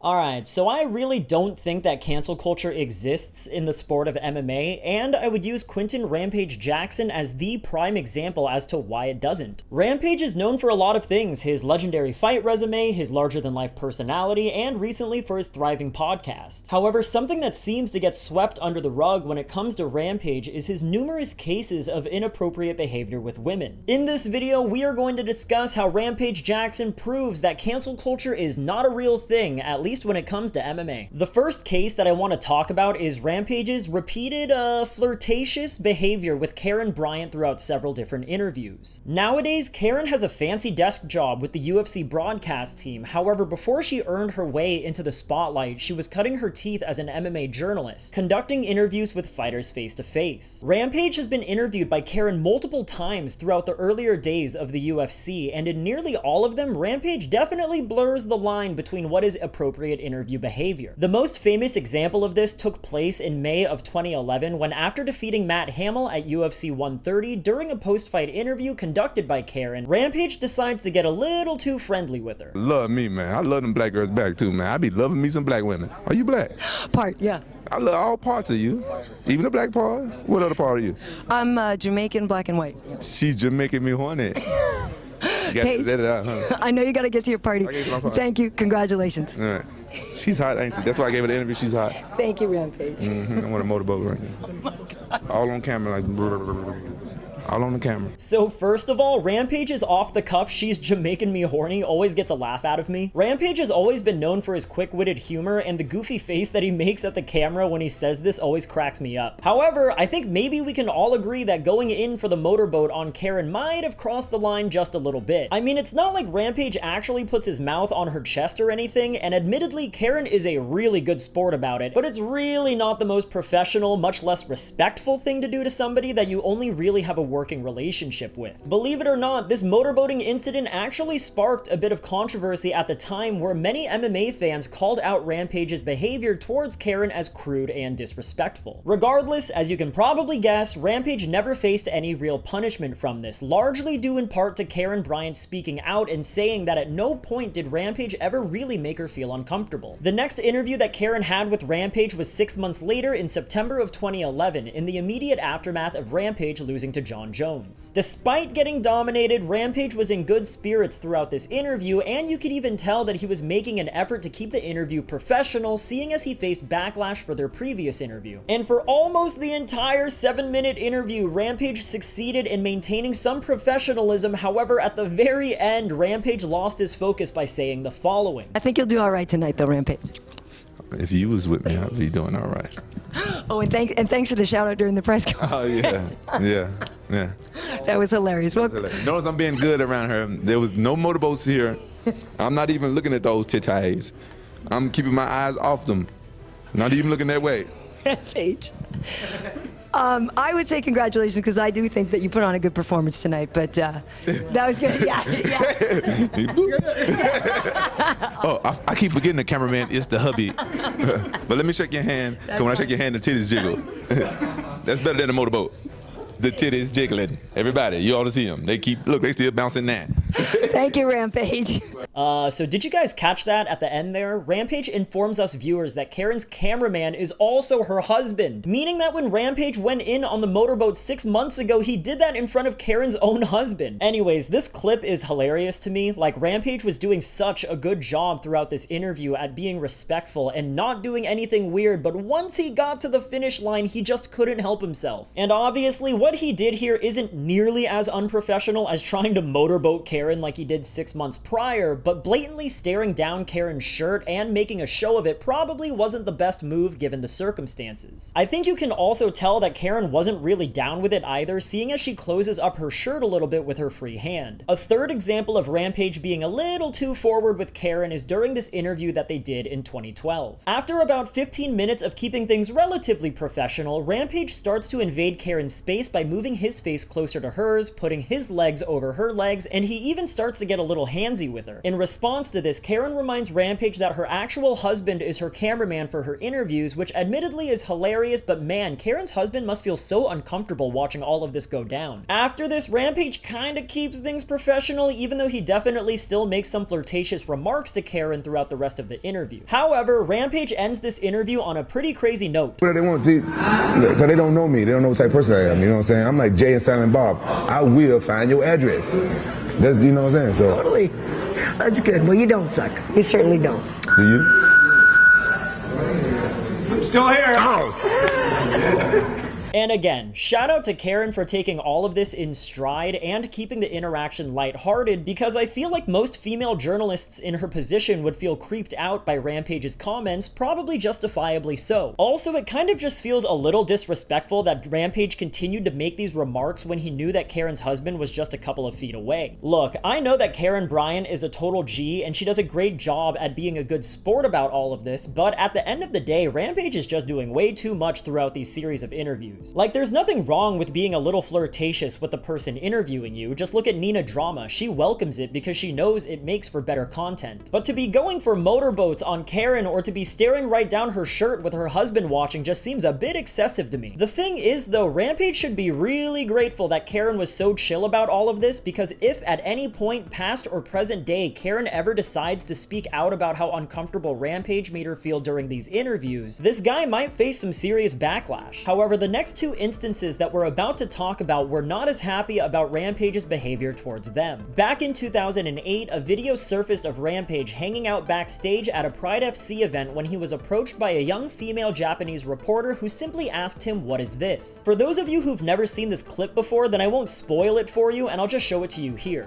Alright, so I really don't think that cancel culture exists in the sport of MMA, and I would use Quinton Rampage Jackson as the prime example as to why it doesn't. Rampage is known for a lot of things: his legendary fight resume, his larger-than-life personality, and recently for his thriving podcast. However, something that seems to get swept under the rug when it comes to Rampage is his numerous cases of inappropriate behavior with women. In this video, we are going to discuss how Rampage Jackson proves that cancel culture is not a real thing, at least when it comes to MMA. The first case that I want to talk about is Rampage's repeated flirtatious behavior with Karyn Bryant throughout several different interviews. Nowadays, Karyn has a fancy desk job with the UFC broadcast team. However, before she earned her way into the spotlight, she was cutting her teeth as an MMA journalist, conducting interviews with fighters face to face. Rampage has been interviewed by Karyn multiple times throughout the earlier days of the UFC, and in nearly all of them, Rampage definitely blurs the line between what is appropriate interview behavior. The most famous example of this took place in May of 2011 when, after defeating Matt Hamill at UFC 130 during a post-fight interview conducted by Karyn, Rampage decides to get a little too friendly with her. Love me, man. I love them black girls back too, man. I be loving me some black women. Are you black? Part, yeah. I love all parts of you, even the black part. What other part are you? I'm Jamaican, black and white. She's Jamaican me horny. Paige, I know you got to get to your party. Thank you. Congratulations. All right. She's hot, ain't she? That's why I gave her the interview. She's hot. Thank you, Rampage. I want a motorboat right here. All on camera, like. All on the camera. So first of all, Rampage is off the cuff. She's Jamaican me horny always gets a laugh out of me. Rampage has always been known for his quick-witted humor, and the goofy face that he makes at the camera when he says this always cracks me up. However, I think maybe we can all agree that going in for the motorboat on Karyn might have crossed the line just a little bit. I mean, it's not like Rampage actually puts his mouth on her chest or anything, and admittedly, Karyn is a really good sport about it, but it's really not the most professional, much less respectful thing to do to somebody that you only really have a working relationship with. Believe it or not, this motorboating incident actually sparked a bit of controversy at the time, where many MMA fans called out Rampage's behavior towards Karyn as crude and disrespectful. Regardless, as you can probably guess, Rampage never faced any real punishment from this, largely due in part to Karyn Bryant speaking out and saying that at no point did Rampage ever really make her feel uncomfortable. The next interview that Karyn had with Rampage was 6 months later in September of 2011, in the immediate aftermath of Rampage losing to Jon Jones. Despite getting dominated, Rampage was in good spirits throughout this interview, and you could even tell that he was making an effort to keep the interview professional, seeing as he faced backlash for their previous interview. And for almost the entire 7-minute interview, Rampage succeeded in maintaining some professionalism. However, at the very end, Rampage lost his focus by saying the following. I think you'll do all right tonight, though, Rampage. If you was with me, I'd be doing all right. Oh, and thanks for the shout out during the press conference. Oh, yeah. Yeah. That was hilarious. Well, notice I'm being good around her. There was no motorboats here. I'm not even looking at those titties. I'm keeping my eyes off them. Not even looking that way. Rampage. I would say congratulations, because I do think that you put on a good performance tonight, but that was good. Yeah. Oh, I keep forgetting the cameraman is the hubby. But let me shake your hand. When I shake your hand, the titties jiggle. That's better than the motorboat. The titties jiggling. Everybody, you ought to see them. They still bouncing that. Thank you, Rampage. So did you guys catch that at the end there? Rampage informs us viewers that Karyn's cameraman is also her husband, meaning that when Rampage went in on the motorboat 6 months ago, he did that in front of Karyn's own husband. Anyways, this clip is hilarious to me. Like, Rampage was doing such a good job throughout this interview at being respectful and not doing anything weird, but once he got to the finish line, he just couldn't help himself. And obviously, what he did here isn't nearly as unprofessional as trying to motorboat Karyn like he did 6 months prior, but blatantly staring down Karyn's shirt and making a show of it probably wasn't the best move given the circumstances. I think you can also tell that Karyn wasn't really down with it either, seeing as she closes up her shirt a little bit with her free hand. A third example of Rampage being a little too forward with Karyn is during this interview that they did in 2012. After about 15 minutes of keeping things relatively professional, Rampage starts to invade Karyn's space by moving his face closer to hers, putting his legs over her legs, and he even starts to get a little handsy with her. In In response to this, Karyn reminds Rampage that her actual husband is her cameraman for her interviews, which admittedly is hilarious, but man, Karyn's husband must feel so uncomfortable watching all of this go down. After this, Rampage kinda keeps things professional, even though he definitely still makes some flirtatious remarks to Karyn throughout the rest of the interview. However, Rampage ends this interview on a pretty crazy note. What do they want to see? Because they don't know me. They don't know what type of person I am. You know what I'm saying? I'm like Jay and Silent Bob. I will find your address. That's, you know what I'm saying? So Totally. That's good. Well, you don't suck. You certainly don't. do you? I'm still here. And again, shout out to Karyn for taking all of this in stride and keeping the interaction lighthearted, because I feel like most female journalists in her position would feel creeped out by Rampage's comments, probably justifiably so. Also, it kind of just feels a little disrespectful that Rampage continued to make these remarks when he knew that Karyn's husband was just a couple of feet away. Look, I know that Karyn Bryant is a total G and she does a great job at being a good sport about all of this, but at the end of the day, Rampage is just doing way too much throughout these series of interviews. Like, there's nothing wrong with being a little flirtatious with the person interviewing you. Just look at Nina Drama. She welcomes it because she knows it makes for better content. But to be going for motorboats on Karyn or to be staring right down her shirt with her husband watching just seems a bit excessive to me. The thing is though, Rampage should be really grateful that Karyn was so chill about all of this, because if at any point, past or present day, Karyn ever decides to speak out about how uncomfortable Rampage made her feel during these interviews, this guy might face some serious backlash. However, the next two instances that we're about to talk about were not as happy about Rampage's behavior towards them. Back in 2008, a video surfaced of Rampage hanging out backstage at a Pride FC event when he was approached by a young female Japanese reporter who simply asked him, "What is this?" For those of you who've never seen this clip before, then I won't spoil it for you and I'll just show it to you here.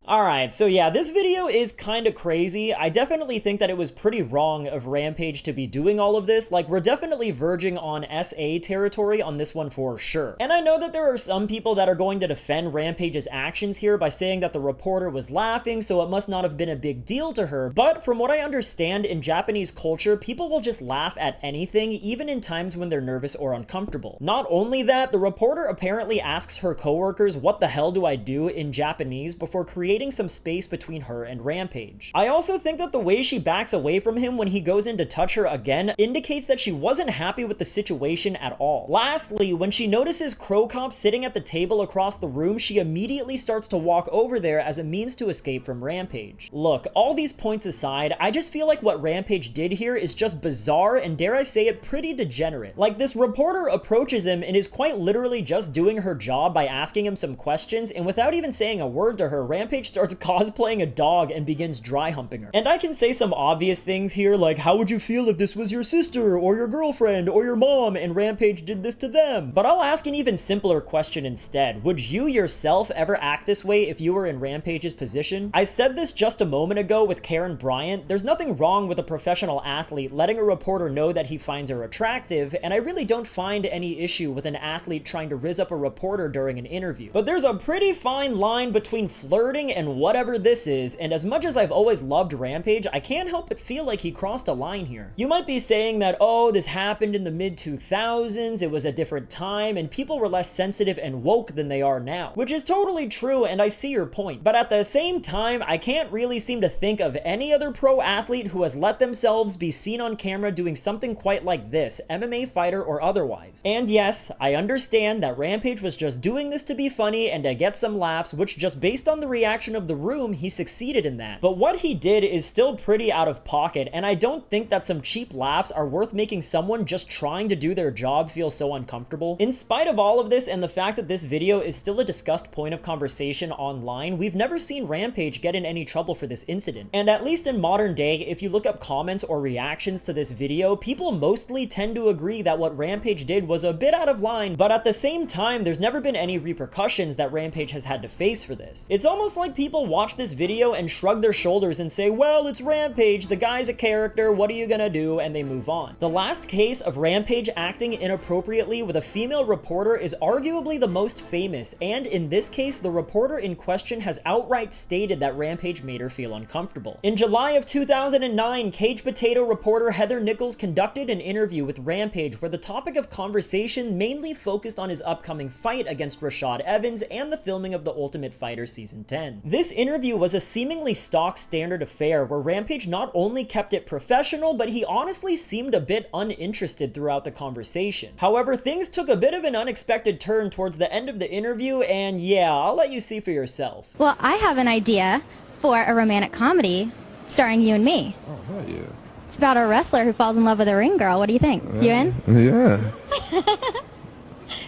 Alright, so yeah, this video is kinda crazy. I definitely think that it was pretty wrong of Rampage to be doing all of this. Like, we're definitely verging on SA territory on this one for sure. And I know that there are some people that are going to defend Rampage's actions here by saying that the reporter was laughing, so it must not have been a big deal to her. But from what I understand, in Japanese culture, people will just laugh at anything, even in times when they're nervous or uncomfortable. Not only that, the reporter apparently asks her coworkers, "What the hell do I do?" in Japanese before creating some space between her and Rampage. I also think that the way she backs away from him when he goes in to touch her again indicates that she wasn't happy with the situation at all. Lastly, when she notices Crow Cop sitting at the table across the room, she immediately starts to walk over there as a means to escape from Rampage. Look, all these points aside, I just feel like what Rampage did here is just bizarre and, dare I say it, pretty degenerate. Like, this reporter approaches him and is quite literally just doing her job by asking him some questions, and without even saying a word to her, Rampage starts cosplaying a dog and begins dry humping her. And I can say some obvious things here, like, how would you feel if this was your sister or your girlfriend or your mom and Rampage did this to them? But I'll ask an even simpler question instead. Would you yourself ever act this way if you were in Rampage's position? I said this just a moment ago with Karyn Bryant. There's nothing wrong with a professional athlete letting a reporter know that he finds her attractive, and I really don't find any issue with an athlete trying to rizz up a reporter during an interview. But there's a pretty fine line between flirting and whatever this is, and as much as I've always loved Rampage, I can't help but feel like he crossed a line here. You might be saying that, oh, this happened in the mid-2000s, it was a different time, and people were less sensitive and woke than they are now, which is totally true, and I see your point. But at the same time, I can't really seem to think of any other pro athlete who has let themselves be seen on camera doing something quite like this, MMA fighter or otherwise. And yes, I understand that Rampage was just doing this to be funny and to get some laughs, which just based on the reaction of the room, he succeeded in that. But what he did is still pretty out of pocket, and I don't think that some cheap laughs are worth making someone just trying to do their job feel so uncomfortable. In spite of all of this and the fact that this video is still a discussed point of conversation online, we've never seen Rampage get in any trouble for this incident. And at least in modern day, if you look up comments or reactions to this video, people mostly tend to agree that what Rampage did was a bit out of line, but at the same time, there's never been any repercussions that Rampage has had to face for this. It's almost like people watch this video and shrug their shoulders and say, well, it's Rampage, the guy's a character, what are you gonna do? And they move on. The last case of Rampage acting inappropriately with a female reporter is arguably the most famous, and in this case, the reporter in question has outright stated that Rampage made her feel uncomfortable. In July of 2009, Cage Potato reporter Heather Nichols conducted an interview with Rampage where the topic of conversation mainly focused on his upcoming fight against Rashad Evans and the filming of The Ultimate Fighter Season 10. This interview was a seemingly stock standard affair where Rampage not only kept it professional, but he honestly seemed a bit uninterested throughout the conversation. However, things took a bit of an unexpected turn towards the end of the interview, and yeah, I'll let you see for yourself. Well, I have an idea for a romantic comedy starring you and me. Oh, hell yeah. It's about a wrestler who falls in love with a ring girl. What do you think? You in? Yeah.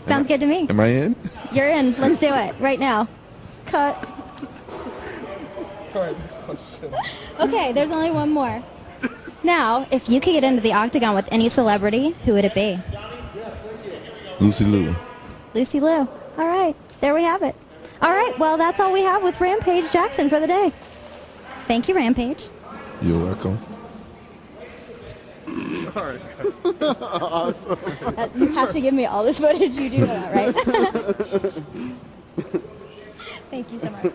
Sounds good to me. Am I in? You're in. Let's do it right now. Cut. Okay, there's only one more. Now, if you could get into the octagon with any celebrity, who would it be? Lucy Liu. Lucy Liu. All right, there we have it. All right, well, that's all we have with Rampage Jackson for the day. Thank you, Rampage. You're welcome. Awesome. You have to give me all this footage. You do know that, right? Thank you so much.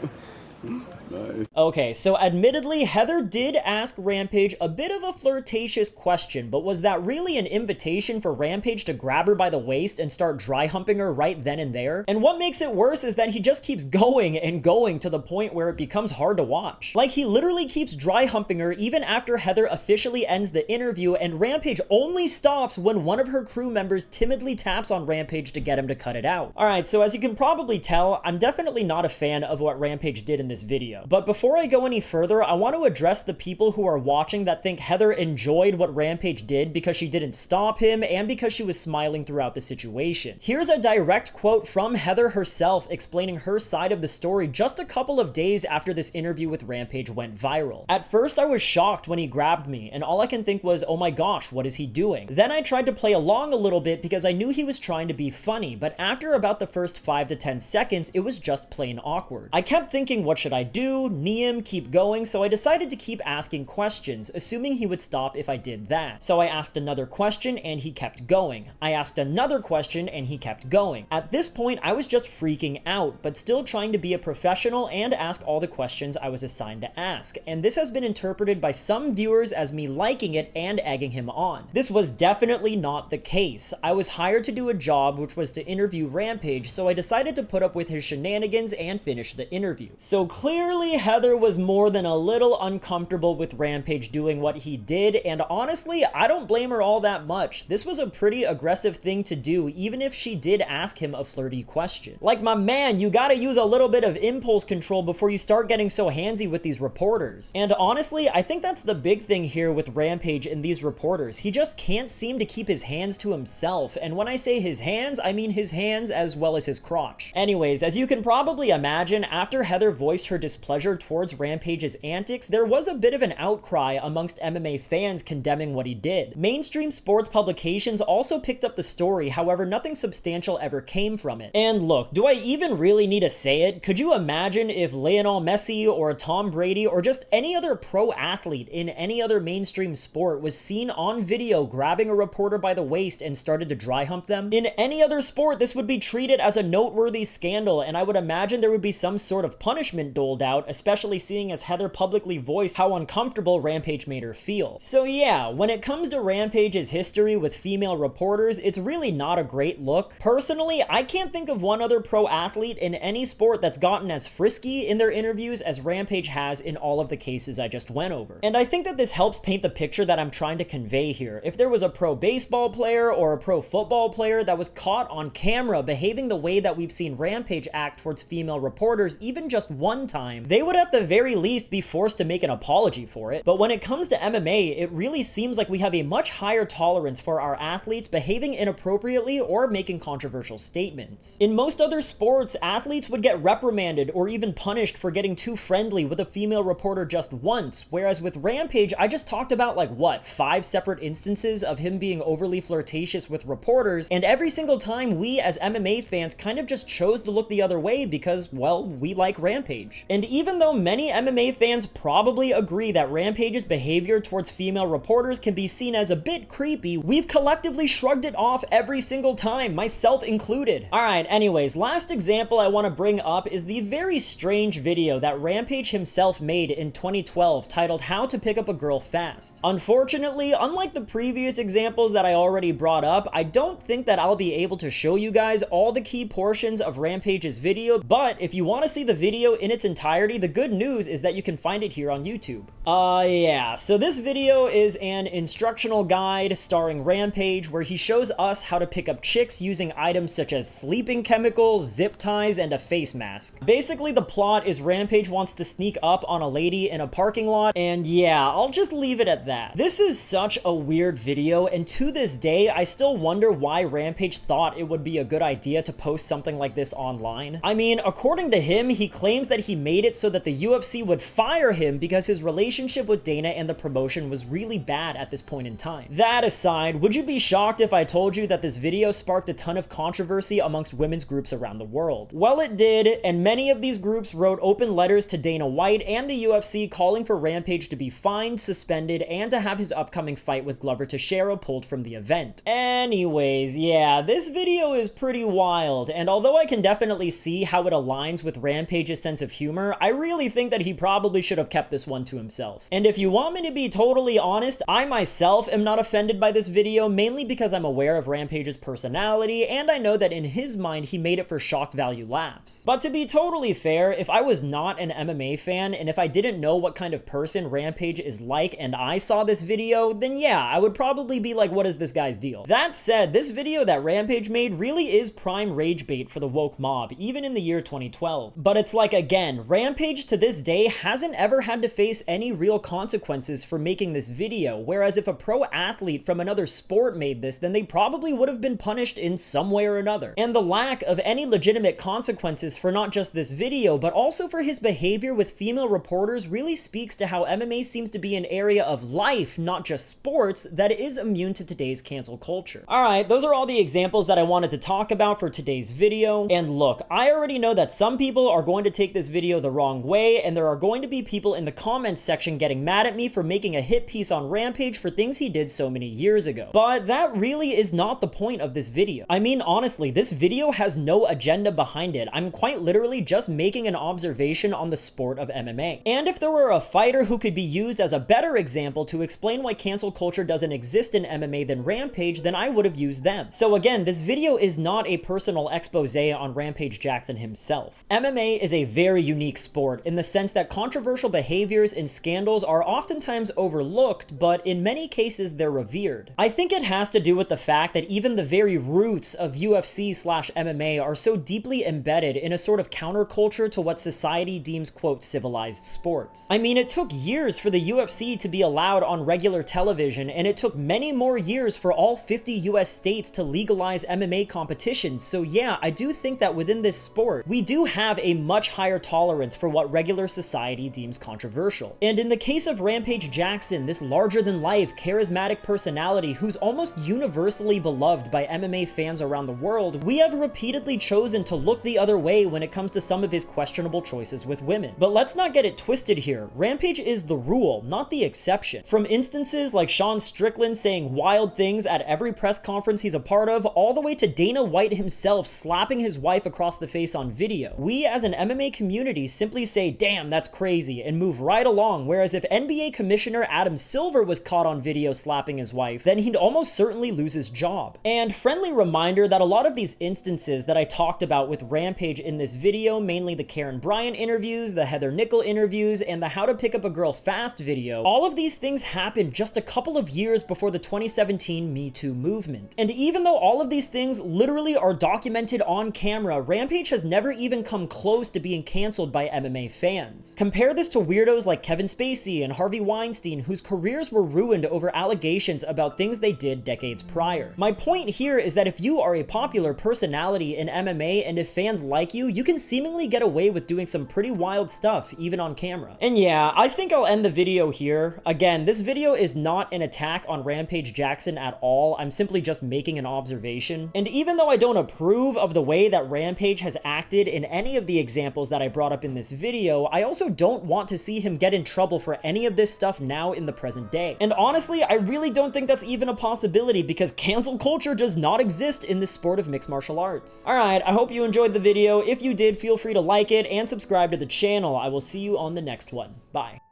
Okay, so admittedly, Heather did ask Rampage a bit of a flirtatious question, but was that really an invitation for Rampage to grab her by the waist and start dry humping her right then and there? And what makes it worse is that he just keeps going and going to the point where it becomes hard to watch. Like, he literally keeps dry humping her even after Heather officially ends the interview, and Rampage only stops when one of her crew members timidly taps on Rampage to get him to cut it out. Alright, so as you can probably tell, I'm definitely not a fan of what Rampage did in this video. But before I go any further, I want to address the people who are watching that think Heather enjoyed what Rampage did because she didn't stop him and because she was smiling throughout the situation. Here's a direct quote from Heather herself explaining her side of the story just a couple of days after this interview with Rampage went viral. At first, I was shocked when he grabbed me, and all I can think was, oh my gosh, what is he doing? Then I tried to play along a little bit because I knew he was trying to be funny, but after about the first 5 to 10 seconds, it was just plain awkward. I kept thinking, what should I do? Knee him, keep going, so I decided to keep asking questions, assuming he would stop if I did that. So I asked another question and he kept going. I asked another question and he kept going. At this point, I was just freaking out, but still trying to be a professional and ask all the questions I was assigned to ask. And this has been interpreted by some viewers as me liking it and egging him on. This was definitely not the case. I was hired to do a job which was to interview Rampage, so I decided to put up with his shenanigans and finish the interview. So clearly, Heather was more than a little uncomfortable with Rampage doing what he did, and honestly, I don't blame her all that much. This was a pretty aggressive thing to do, even if she did ask him a flirty question. Like, my man, you gotta use a little bit of impulse control before you start getting so handsy with these reporters. And honestly, I think that's the big thing here with Rampage and these reporters. He just can't seem to keep his hands to himself, and when I say his hands, I mean his hands as well as his crotch. Anyways, as you can probably imagine, after Heather voiced her displeasure towards Rampage's antics, there was a bit of an outcry amongst MMA fans condemning what he did. Mainstream sports publications also picked up the story, however, nothing substantial ever came from it. And look, do I even really need to say it? Could you imagine if Lionel Messi or Tom Brady or just any other pro athlete in any other mainstream sport was seen on video grabbing a reporter by the waist and started to dry hump them? In any other sport, this would be treated as a noteworthy scandal, and I would imagine there would be some sort of punishment doled out, especially seeing as Heather publicly voiced how uncomfortable Rampage made her feel. So yeah, when it comes to Rampage's history with female reporters, it's really not a great look. Personally, I can't think of one other pro athlete in any sport that's gotten as frisky in their interviews as Rampage has in all of the cases I just went over. And I think that this helps paint the picture that I'm trying to convey here. If there was a pro baseball player or a pro football player that was caught on camera behaving the way that we've seen Rampage act towards female reporters even just one time, they would at the very least be forced to make an apology for it. But when it comes to MMA, it really seems like we have a much higher tolerance for our athletes behaving inappropriately or making controversial statements. In most other sports, athletes would get reprimanded or even punished for getting too friendly with a female reporter just once, whereas with Rampage, I just talked about like, what, 5 separate instances of him being overly flirtatious with reporters, and every single time we as MMA fans kind of just chose to look the other way because, well, we like Rampage. And even though many MMA fans probably agree that Rampage's behavior towards female reporters can be seen as a bit creepy, we've collectively shrugged it off every single time, myself included. Alright, anyways, last example I want to bring up is the very strange video that Rampage himself made in 2012 titled How to Pick Up a Girl Fast. Unfortunately, unlike the previous examples that I already brought up, I don't think that I'll be able to show you guys all the key portions of Rampage's video, but if you want to see the video in its entirety, the good news is that you can find it here on YouTube. Yeah, so this video is an instructional guide starring Rampage where he shows us how to pick up chicks using items such as sleeping chemicals, zip ties, and a face mask. Basically, the plot is Rampage wants to sneak up on a lady in a parking lot, and yeah, I'll just leave it at that. This is such a weird video, and to this day, I still wonder why Rampage thought it would be a good idea to post something like this online. I mean, according to him, he claims that he made it so that the UFC would fire him because his relationship with Dana and the promotion was really bad at this point in time. That aside, would you be shocked if I told you that this video sparked a ton of controversy amongst women's groups around the world? Well, it did, and many of these groups wrote open letters to Dana White and the UFC calling for Rampage to be fined, suspended, and to have his upcoming fight with Glover Teixeira pulled from the event. Anyways, yeah, this video is pretty wild, and although I can definitely see how it aligns with Rampage's sense of humor, I really think that he probably should have kept this one to himself. And if you want me to be totally honest, I myself am not offended by this video, mainly because I'm aware of Rampage's personality, and I know that in his mind he made it for shock value laughs. But to be totally fair, if I was not an MMA fan, and if I didn't know what kind of person Rampage is like, and I saw this video, then yeah, I would probably be like, what is this guy's deal? That said, this video that Rampage made really is prime rage bait for the woke mob, even in the year 2012. But it's like, again, Rampage to this day hasn't ever had to face any real consequences for making this video, whereas if a pro athlete from another sport made this, then they probably would have been punished in some way or another. And the lack of any legitimate consequences for not just this video, but also for his behavior with female reporters really speaks to how MMA seems to be an area of life, not just sports, that is immune to today's cancel culture. Alright, those are all the examples that I wanted to talk about for today's video. And look, I already know that some people are going to take this video the wrong way, and there are going to be people in the comments section getting mad at me for making a hit piece on Rampage for things he did so many years ago. But that really is not the point of this video. I mean, honestly, this video has no agenda behind it. I'm quite literally just making an observation on the sport of MMA. And if there were a fighter who could be used as a better example to explain why cancel culture doesn't exist in MMA than Rampage, then I would have used them. So again, this video is not a personal expose on Rampage Jackson himself. MMA is a very unique sport in the sense that controversial behaviors and scandals are oftentimes overlooked, but in many cases they're revered. I think it has to do with the fact that even the very roots of UFC/MMA are so deeply embedded in a sort of counterculture to what society deems, quote, civilized sports. I mean, it took years for the UFC to be allowed on regular television, and it took many more years for all 50 US states to legalize MMA competitions, so yeah, I do think that within this sport, we do have a much higher tolerance for what regular society deems controversial. And in the case of Rampage Jackson, this larger-than-life, charismatic personality who's almost universally beloved by MMA fans around the world, we have repeatedly chosen to look the other way when it comes to some of his questionable choices with women. But let's not get it twisted here. Rampage is the rule, not the exception. From instances like Sean Strickland saying wild things at every press conference he's a part of, all the way to Dana White himself slapping his wife across the face on video, we as an MMA community simply say, damn, that's crazy, and move right along, whereas if NBA Commissioner Adam Silver was caught on video slapping his wife, then he'd almost certainly lose his job. And friendly reminder that a lot of these instances that I talked about with Rampage in this video, mainly the Karyn Bryant interviews, the Heather Nichols interviews, and the How to Pick Up a Girl Fast video, all of these things happened just a couple of years before the 2017 Me Too movement. And even though all of these things literally are documented on camera, Rampage has never even come close to being canceled by anti-MMA fans. Compare this to weirdos like Kevin Spacey and Harvey Weinstein, whose careers were ruined over allegations about things they did decades prior. My point here is that if you are a popular personality in MMA and if fans like you, you can seemingly get away with doing some pretty wild stuff, even on camera. And yeah, I think I'll end the video here. Again, this video is not an attack on Rampage Jackson at all. I'm simply just making an observation. And even though I don't approve of the way that Rampage has acted in any of the examples that I brought up in this video, I also don't want to see him get in trouble for any of this stuff now in the present day. And honestly, I really don't think that's even a possibility because cancel culture does not exist in the sport of mixed martial arts. Alright, I hope you enjoyed the video. If you did, feel free to like it and subscribe to the channel. I will see you on the next one. Bye.